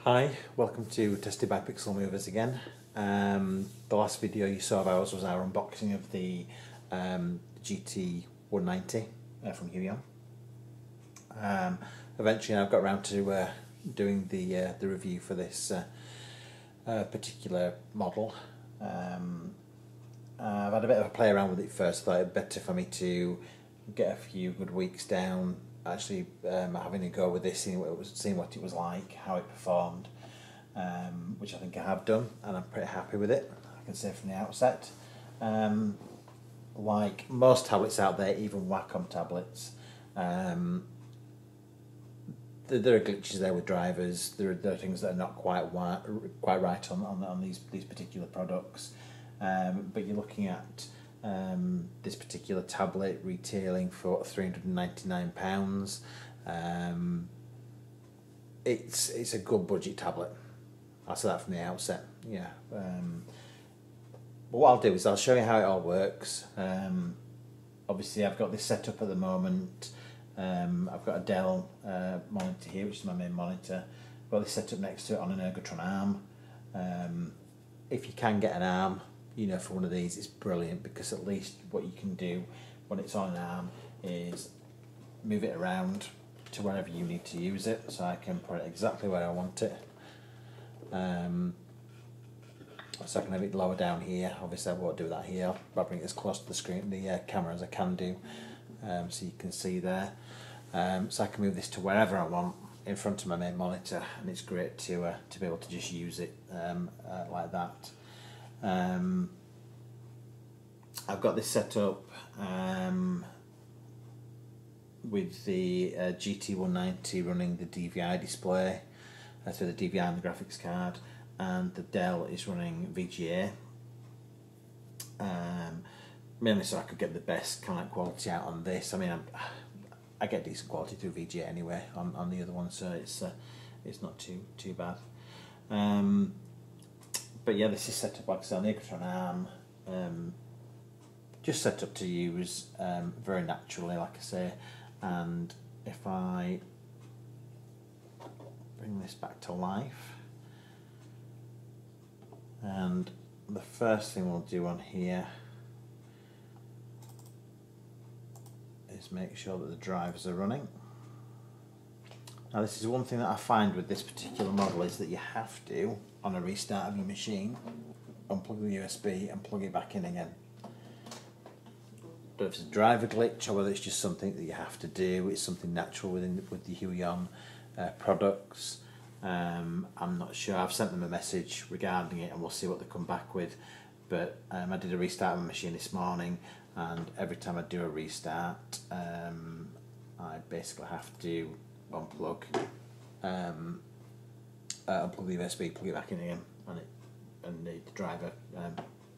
Hi, welcome to Tested by Pixel Movers again. The last video you saw of ours was our unboxing of the GT-190 from Huion. Eventually I've got around to doing the review for this particular model. I've had a bit of a play around with it first. I thought it'd be better for me to get a few good weeks down actually having a go with this, seeing what it was like, how it performed, which I think I have done, and I'm pretty happy with it. I can say from the outset, like most tablets out there, even Wacom tablets, there are glitches there with drivers. There are things that are not quite right on these particular products, but you're looking at this particular tablet retailing for £399. It's a good budget tablet. I'll say that from the outset. Yeah. But what I'll do is I'll show you how it all works. Obviously, I've got this set up at the moment. I've got a Dell monitor here, which is my main monitor. I've got this set up next to it on an Ergotron arm. If you can get an arm, for one of these, it's brilliant, because at least what you can do when it's on an arm is move it around to wherever you need to use it, so I can put it exactly where I want it. So I can have it lower down here. Obviously I won't do that here. I'll bring it as close to the screen, the camera, as I can do, so you can see there. So I can move this to wherever I want in front of my main monitor, and it's great to be able to just use it like that. I've got this set up with the GT-190 running the DVI display, so the DVI and the graphics card, and the Dell is running VGA, mainly so I could get the best kind of quality out on this. I mean, I get decent quality through VGA anyway on the other one, so it's not too bad. But yeah, this is set up like I said on the Ergotron arm, just set up to use very naturally, like I say. And if I bring this back to life, and the first thing we'll do on here is make sure that the drivers are running. Now, this is one thing that I find with this particular model, is that you have to, on a restart of your machine, unplug the USB and plug it back in again. But if it's a driver glitch or whether it's just something that you have to do, it's something natural with the Huion products. I'm not sure. I've sent them a message regarding it, and we'll see what they come back with. But I did a restart of my machine this morning, and every time I do a restart, I basically have to unplug unplug the USB, plug it back in again, and the driver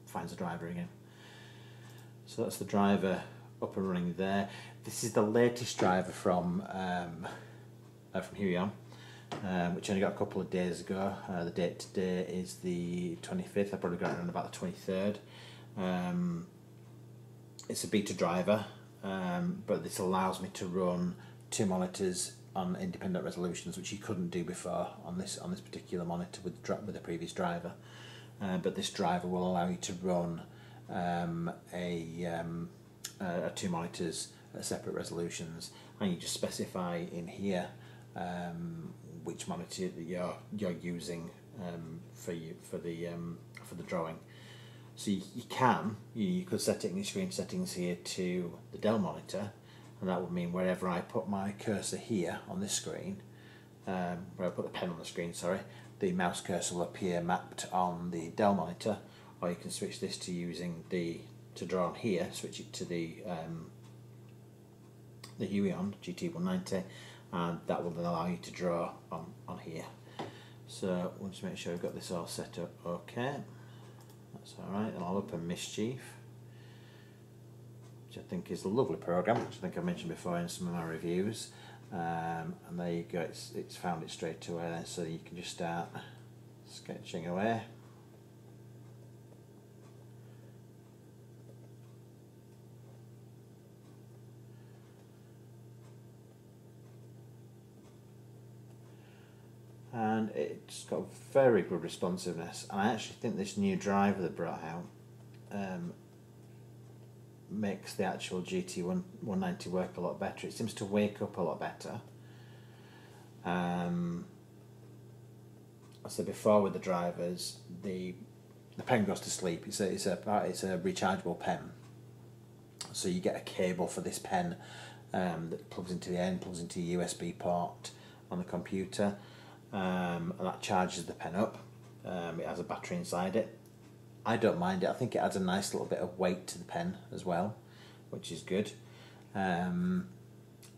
finds the driver again. So that's the driver up and running there. This is the latest driver from Huion, which I only got a couple of days ago. The date today is the 25th. I probably got it on about the 23rd. It's a beta driver, but this allows me to run two monitors on independent resolutions, which you couldn't do before on this particular monitor with the previous driver. But this driver will allow you to run two monitors at separate resolutions, and you just specify in here which monitor that you're using for the drawing. So you could set it in your screen settings here to the Dell monitor, and that would mean wherever I put my cursor here on this screen, where I put the pen on the screen, sorry, the mouse cursor will appear mapped on the Dell monitor. Or you can switch this to using to draw on here, switch it to the Huion GT-190, and that will then allow you to draw on here. So we'll just make sure we've got this all set up okay. That's alright. And I'll open Mischief, which I think is a lovely program, which I think I mentioned before in some of my reviews. And there you go, it's found it straight away then, so you can just start sketching away. and it's got very good responsiveness. And I actually think this new driver they brought out makes the actual GT-190 work a lot better. It seems to wake up a lot better. I said before with the drivers, the pen goes to sleep. It's a rechargeable pen, so you get a cable for this pen that plugs into the end, plugs into a USB port on the computer, and that charges the pen up. It has a battery inside it. I don't mind it. I think it adds a nice little bit of weight to the pen as well, which is good. And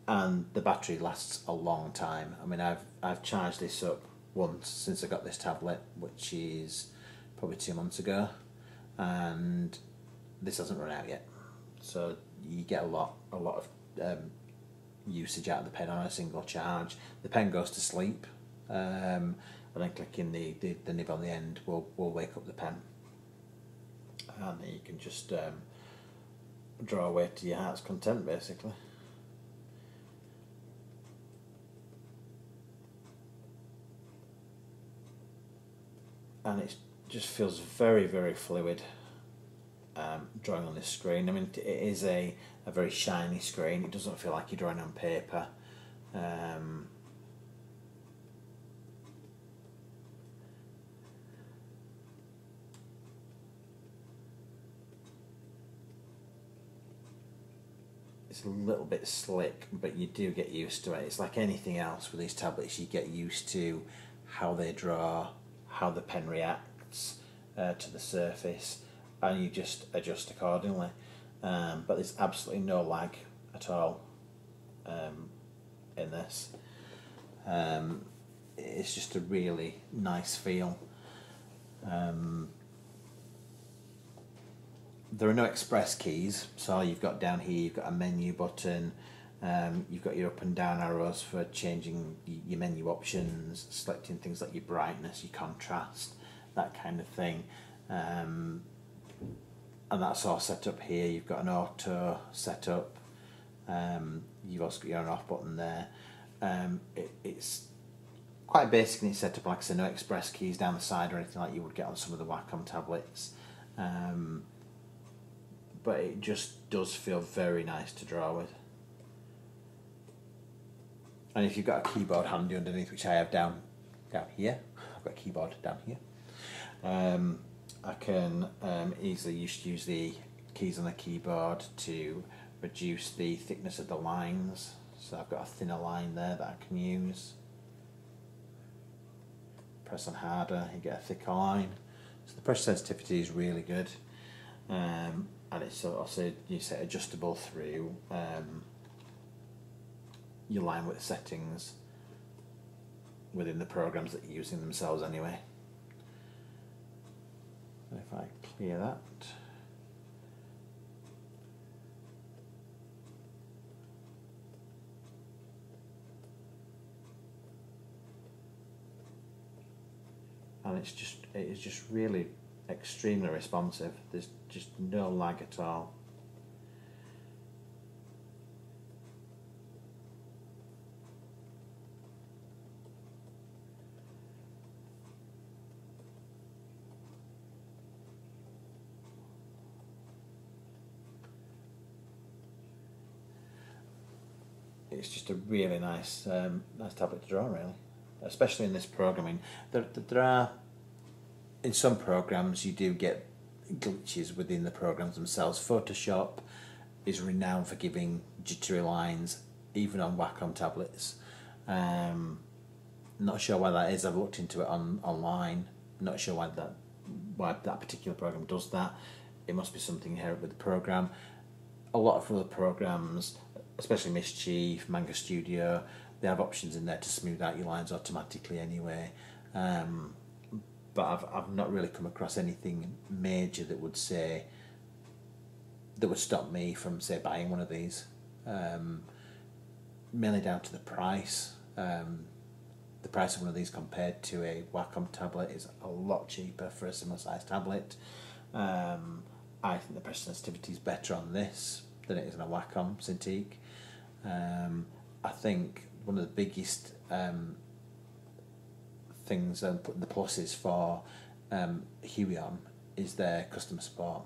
the battery lasts a long time. I mean, I've charged this up once since I got this tablet, which is probably 2 months ago, and this hasn't run out yet. So you get a lot of usage out of the pen on a single charge. The pen goes to sleep, and then clicking the nib on the end will wake up the pen, and then you can just draw away to your heart's content, basically. And it just feels very, very fluid drawing on this screen. I mean, it is a very shiny screen. It doesn't feel like you're drawing on paper. It's a little bit slick, but you do get used to it. It's like anything else with these tablets. You get used to how they draw, how the pen reacts to the surface, and you just adjust accordingly. But there's absolutely no lag at all in this. It's just a really nice feel. There are no express keys, so you've got down here, you've got a menu button, you've got your up and down arrows for changing your menu options, selecting things like your brightness, your contrast, that kind of thing. And that's all set up here. You've got an auto set up, you've also got your on off button there. It's quite basic in its setup, like I said, no express keys down the side or anything like you would get on some of the Wacom tablets. But it just does feel very nice to draw with. And if you've got a keyboard handy underneath, which I have down here, I've got a keyboard down here, I can easily use the keys on the keyboard to reduce the thickness of the lines. So I've got a thinner line there that I can use. Press on harder, you get a thicker line. So the pressure sensitivity is really good. And it's also, you say, adjustable through your line width settings within the programs that you're using themselves anyway. And if I clear that, and it is just really extremely responsive. There's just no lag at all. It's just a really nice nice tablet to draw, really, especially in this programming. There are, in some programs, you do get glitches within the programs themselves. Photoshop is renowned for giving jittery lines, even on Wacom tablets. Not sure why that is. I've looked into it online. Not sure why that particular program does that. It must be something inherent with the program. A lot of other programs, especially Mischief, Manga Studio, they have options in there to smooth out your lines automatically anyway. But I've not really come across anything major that would stop me from, say, buying one of these. Mainly down to the price. The price of one of these compared to a Wacom tablet is a lot cheaper for a similar sized tablet. I think the pressure sensitivity is better on this than it is on a Wacom Cintiq. I think one of the biggest things and the pluses for Huion is their customer support.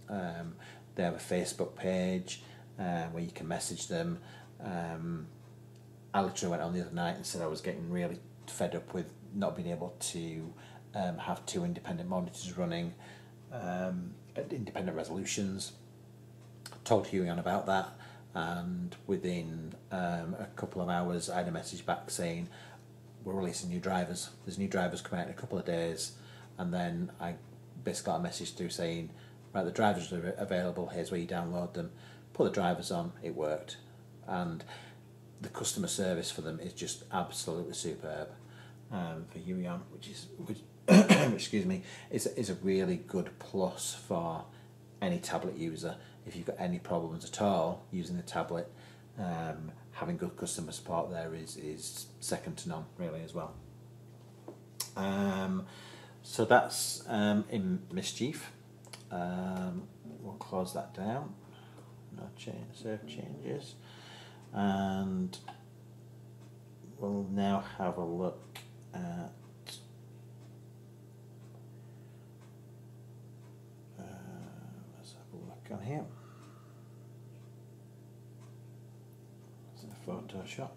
They have a Facebook page where you can message them. I literally went on the other night and said I was getting really fed up with not being able to have two independent monitors running at independent resolutions. Told Huion about that, and within a couple of hours I had a message back saying we're releasing new drivers. There's new drivers coming out in a couple of days, and then I basically got a message through saying, right, the drivers are available, here's where you download them. Put the drivers on, it worked, and the customer service for them is just absolutely superb for Huion, which excuse me, is a really good plus for any tablet user. If you've got any problems at all using the tablet, having good customer support there is second to none, really, as well. So that's in Mischief. We'll close that down. No save changes, and we'll now have a look at let's have a look on here. It's in Photoshop.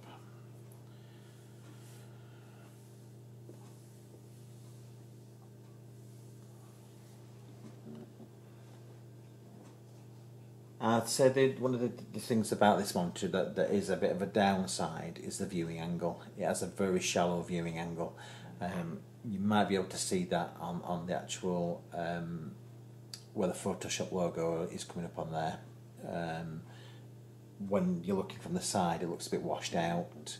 I'd say one of the things about this monitor that is a bit of a downside is the viewing angle. It has a very shallow viewing angle. You might be able to see that on the actual where the Photoshop logo is coming up on there. When you're looking from the side, it looks a bit washed out.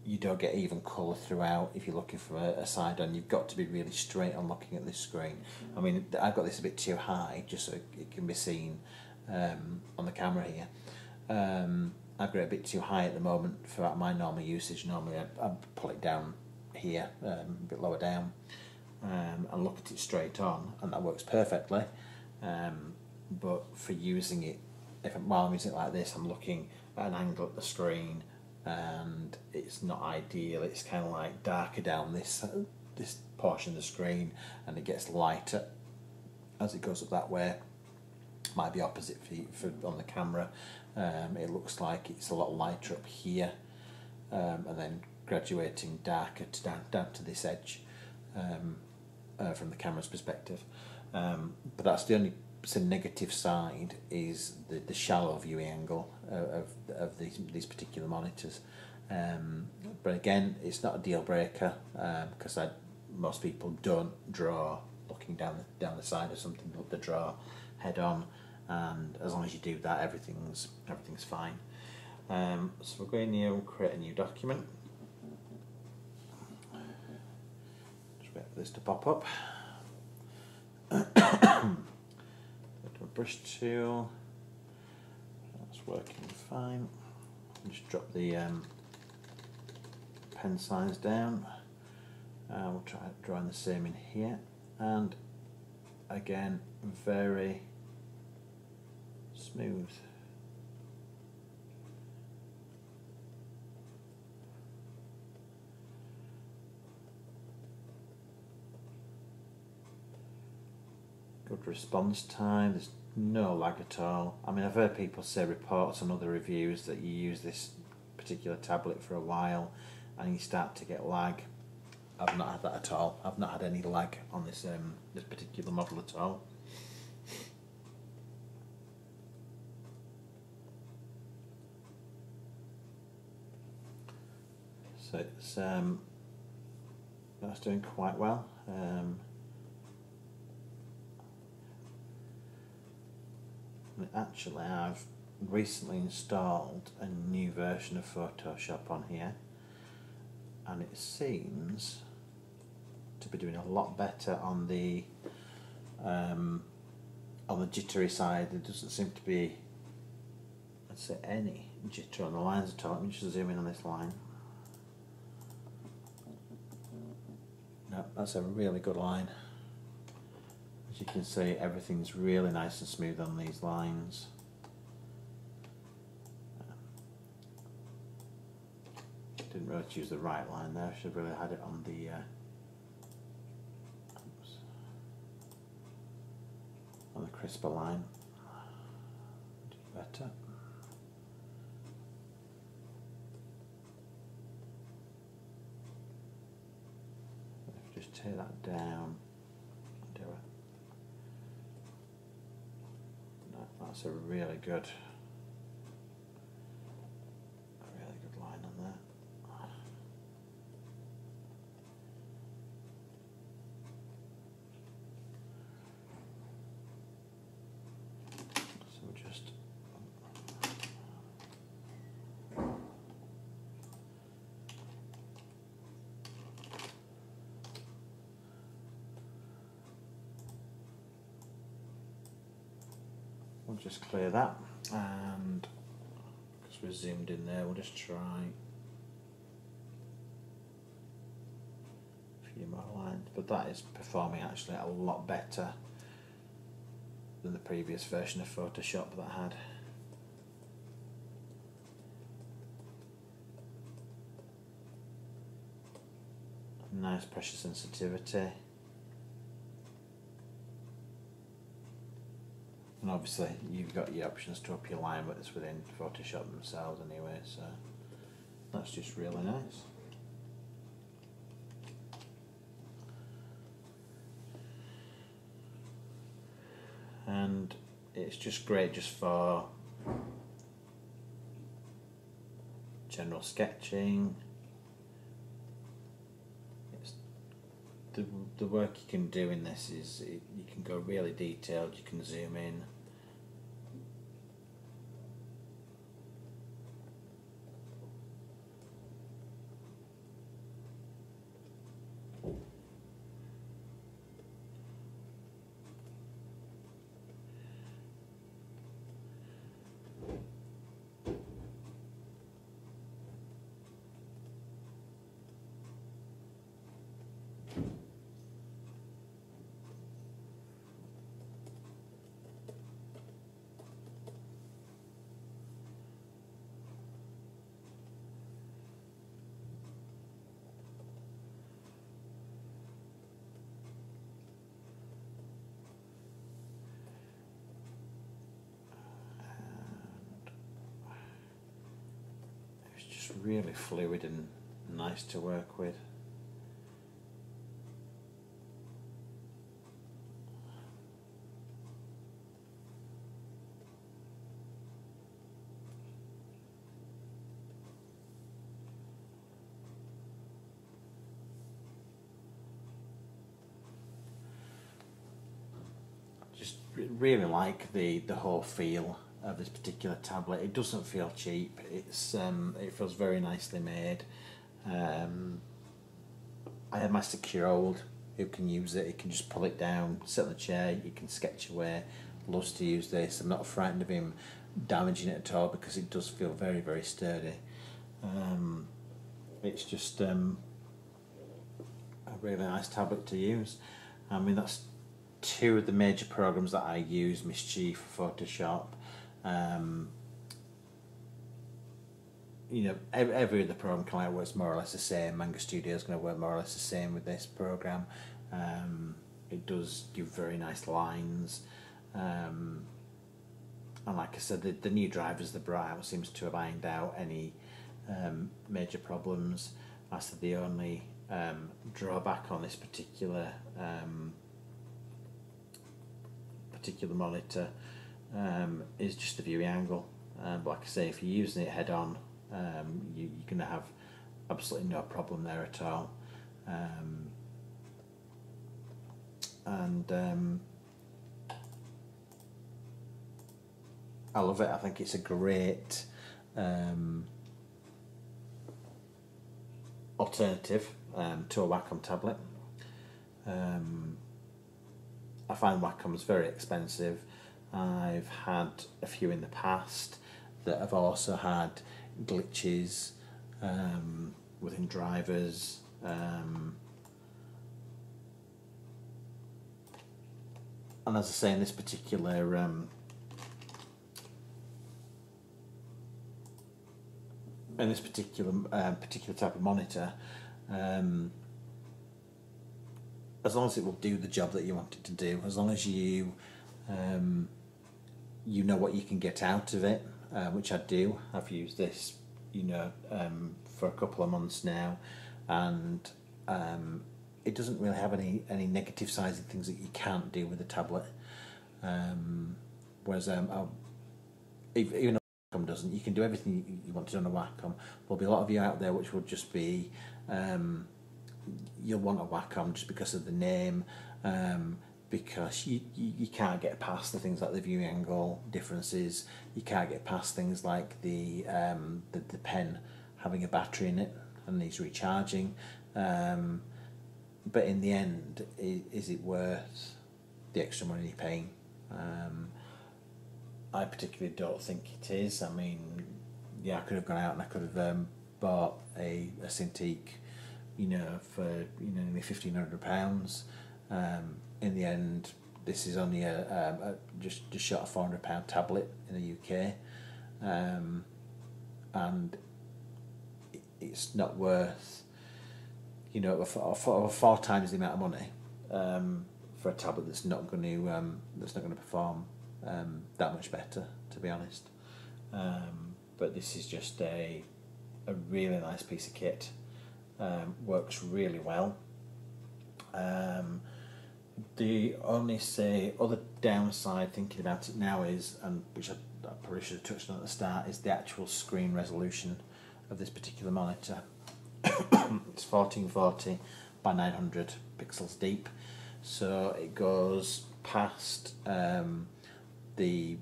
You don't get even colour throughout if you're looking from a side on. You've got to be really straight on looking at this screen. I mean, I've got this a bit too high just so it can be seen on the camera here. I've got it a bit too high at the moment for my normal usage. Normally I'd pull it down here, a bit lower down, and look at it straight on, and that works perfectly. But for using it, while I'm using it like this, I'm looking at an angle at the screen, and it's not ideal. It's kind of like darker down this portion of the screen, and it gets lighter as it goes up that way. Might be opposite for on the camera. It looks like it's a lot lighter up here, and then graduating darker to down to this edge from the camera's perspective. But that's the only negative side, is the shallow viewing angle of these particular monitors. But again, it's not a deal breaker, because most people don't draw looking down the side of something. They draw head on, and as long as you do that, everything's fine. So we're going to create a new document. Just wait for this to pop up. Brush tool, that's working fine. Just drop the pen size down. We'll try drawing the same in here, and again, very smooth. Good response time. There's no lag at all. I mean, I've heard people say reports on other reviews that you use this particular tablet for a while and you start to get lag. I've not had that at all. I've not had any lag on this this particular model at all. So it's that's doing quite well. Actually, I've recently installed a new version of Photoshop on here, and it seems to be doing a lot better on the jittery side. There doesn't seem to be, I'd say, any jitter on the lines at all. Let me just zoom in on this line. No, that's a really good line. As you can see, everything's really nice and smooth on these lines. Didn't really choose the right line there. I should have really had it on the crisper line. Do better. Just take that down. Do it. That's a really good line on there. So just we'll just clear that, and because we're zoomed in there, we'll just try a few more lines. But that is performing actually a lot better than the previous version of Photoshop that I had. Nice pressure sensitivity. And obviously you've got your options to up your line widths within Photoshop themselves anyway, so that's just really nice. And it's just great just for general sketching. It's the work you can do in this is you can go really detailed, you can zoom in. Really fluid and nice to work with. Just really like the whole feel of this particular tablet. It doesn't feel cheap. It's it feels very nicely made. I have my 6-year-old who can use it. He can just pull it down, sit on the chair, you can sketch away. Loves to use this. I'm not frightened of him damaging it at all because it does feel very, very sturdy. It's just a really nice tablet to use. I mean, that's two of the major programs that I use: Mischief, Photoshop. You know, every other program kind of works more or less the same. Manga Studio is going to work more or less the same with this program. It does give very nice lines, and like I said, the new drivers they brought out seems to have ironed out any major problems. That's the only drawback on this particular monitor is just the viewing angle. But like I say, if you're using it head on, you're going to have absolutely no problem there at all. I love it. I think it's a great alternative to a Wacom tablet. I find Wacom's very expensive. I've had a few in the past that have also had glitches within drivers. And as I say, in this particular in this particular type of monitor, as long as it will do the job that you want it to do, as long as you you know what you can get out of it, which I do. I've used this, for a couple of months now, and it doesn't really have any negative sides and things that you can't do with a tablet. Whereas even a Wacom doesn't. You can do everything you want to do on a Wacom. There'll be a lot of you out there which will just be you'll want a Wacom just because of the name, because you can't get past the things like the viewing angle differences. You can't get past things like the pen having a battery in it and needs recharging. But in the end, is it worth the extra money you're paying? I particularly don't think it is. I mean, yeah, I could have gone out and I could have bought a Cintiq, for nearly £1,500. In the end, this is only a just short of £400 tablet in the UK, and it's not worth four times the amount of money for a tablet that's not going to perform that much better, to be honest. But this is just a really nice piece of kit. Works really well. The only other downside thinking about it now is, and which I probably should have touched on at the start, is the actual screen resolution of this particular monitor. It's 1440 by 900 pixels deep, so it goes past the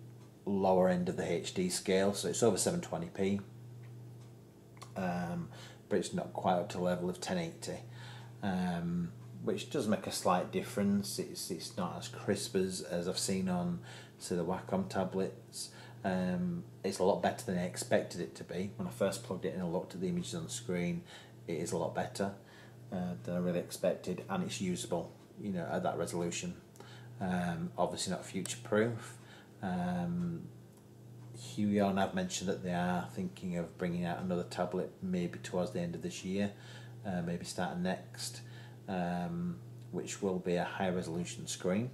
lower end of the HD scale, so it's over 720p, but it's not quite up to the level of 1080, which does make a slight difference. It's not as crisp as I've seen on, say, the Wacom tablets. It's a lot better than I expected it to be. When I first plugged it in and looked at the images on the screen, it is a lot better than I really expected, and it's usable, at that resolution. Obviously not future-proof. Huion have mentioned that they are thinking of bringing out another tablet maybe towards the end of this year, maybe starting next, which will be a high resolution screen.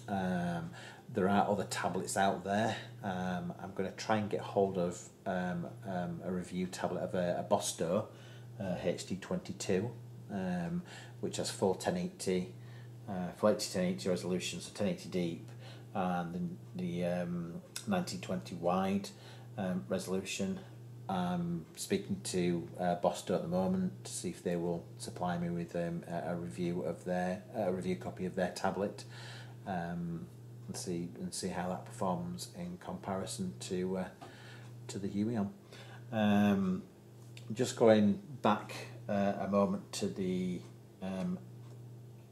There are other tablets out there. I'm going to try and get hold of a review tablet of a Bosto HD22, which has full 1080 resolution, so 1080 deep, and the 1920 wide resolution. I'm speaking to Bosto at the moment to see if they will supply me with a review copy of their tablet, and see how that performs in comparison to the Huion. Just going back a moment to the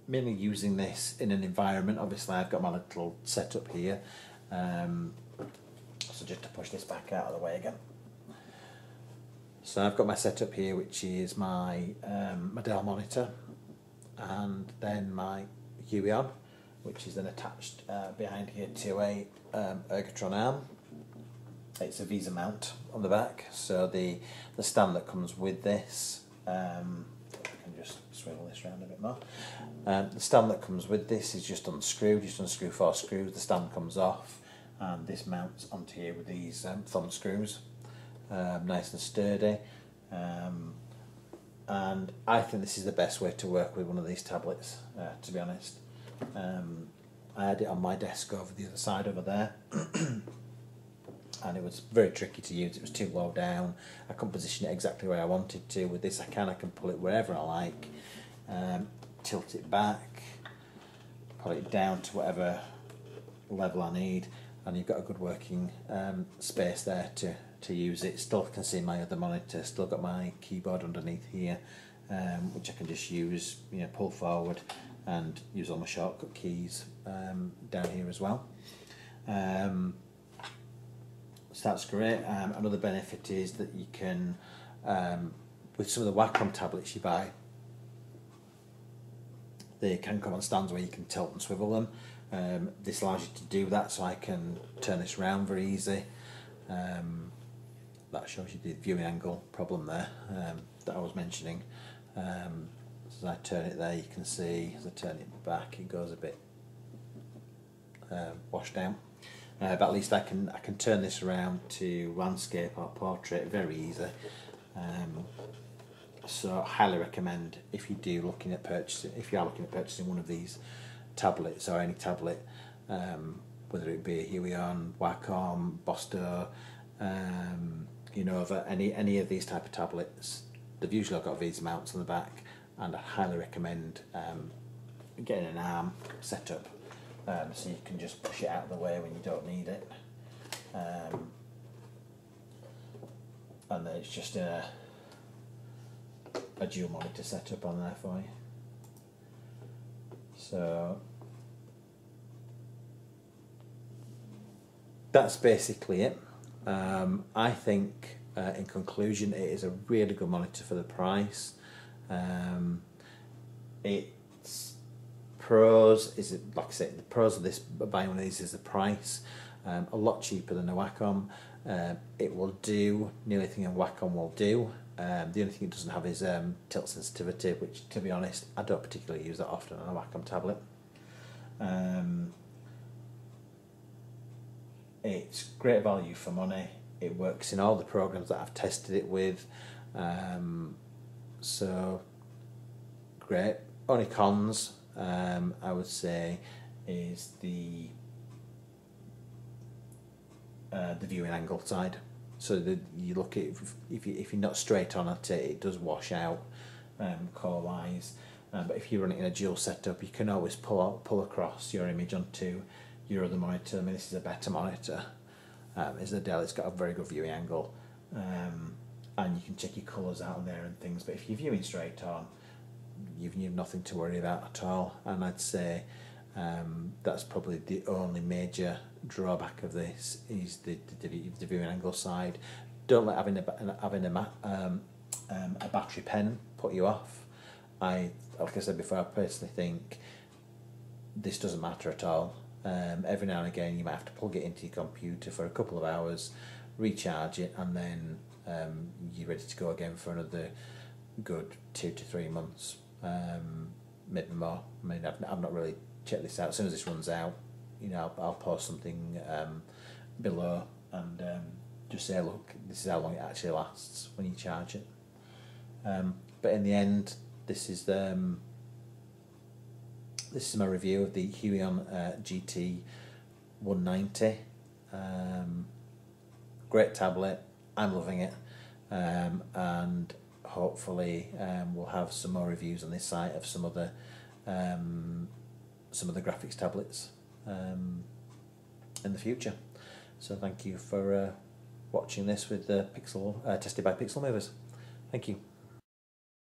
mainly using this in an environment. Obviously, I've got my little setup here, so just to push this back out of the way again. So I've got my setup here, which is my Dell monitor, and then my Huion, which is then attached behind here to a Ergotron arm. It's a Visa mount on the back, so the stand that comes with this, I can just swivel this around a bit more. The stand that comes with this is just unscrew 4 screws. The stand comes off, and this mounts onto here with these thumb screws, nice and sturdy. And I think this is the best way to work with one of these tablets, to be honest. I had it on my desk over the other side over there, and it was very tricky to use. It was too low down. I couldn't position it exactly where I wanted to. With this, I can pull it wherever I like, tilt it back, pull it down to whatever level I need, and you've got a good working space there to use it. Still can see my other monitor. Still got my keyboard underneath here, which I can just use, pull forward, and use all my shortcut keys down here as well. So that's great. Another benefit is that you can, with some of the Wacom tablets you buy, they can come on stands where you can tilt and swivel them. This allows you to do that, so I can turn this around very easy. that shows you the viewing angle problem there that I was mentioning. As I turn it there, you can see as I turn it back, it goes a bit washed out. But at least I can turn this around to landscape or portrait very easy. So I highly recommend, if you are looking at purchasing one of these tablets or any tablet, whether it be a Huion, Wacom, Bosto, Unova, any of these type of tablets, they've usually got these mounts on the back, and I highly recommend getting an arm set up, so you can just push it out of the way when you don't need it, and then it's just a dual monitor setup on there for you. So that's basically it. I think in conclusion it is a really good monitor for the price. Its pros is, like I said, the pros of this, buying one of these, is the price. A lot cheaper than a Wacom. It will do nearly everything a Wacom will do. The only thing it doesn't have is tilt sensitivity, which, to be honest, I don't particularly use that often on a Wacom tablet. It's great value for money. It works in all the programs that I've tested it with, so great. Only cons, I would say, is the viewing angle side. So that you look at, if you're not straight on at it, it does wash out core wise. But if you run it in a dual setup, you can always pull across your image onto your other monitor. I mean, this is a better monitor. It's the Dell. It's got a very good viewing angle, and you can check your colours out on there and things. But if you're viewing straight on, you've nothing to worry about at all. And I'd say that's probably the only major drawback of this, is the viewing angle side. Don't let having a battery pen put you off. Like I said before, I personally think this doesn't matter at all. Every now and again you might have to plug it into your computer for a couple of hours, recharge it, and then you're ready to go again for another good 2 to 3 months, maybe more. I mean, I've not really checked this out. As soon as this runs out, I'll post something below and just say, look, this is how long it actually lasts when you charge it. But in the end, this is my review of the Huion GT-190. Great tablet. I'm loving it, and hopefully we'll have some more reviews on this site of some other graphics tablets in the future. So thank you for watching this with the Tested by Pixel Movers. Thank you.